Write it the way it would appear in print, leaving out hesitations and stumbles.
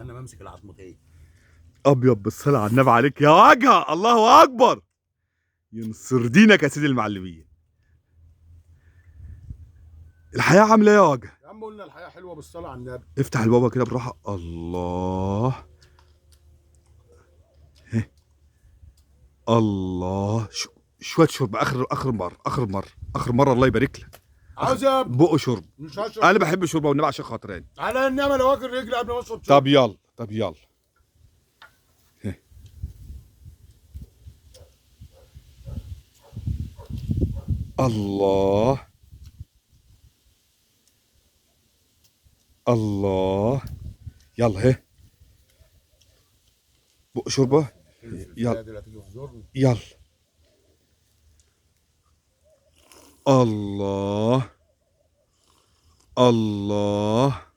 استنى بمسك العظمتين. ابيض بالصلاه على النبي عليك يا وجهه، الله اكبر. ينصر دينك يا سيدي المعلمين. الحياه عامله ايه يا وجهه؟ يا عم قلنا الحياه حلوه بالصلاه على النبي. افتح البابا كده بالراحه. الله. هه. الله. شويه شرب، اخر مره الله يبارك لك. عاوز بقه شرب. مش هشرب. انا بحب الشوربه والنبي عشان خاطرين. على النعمه لو واكل رجلي قبل ما اشرب طب يلا طب يلا. هه. الله الله. يلا هه. بق شوربه. يلا يلا. الله الله.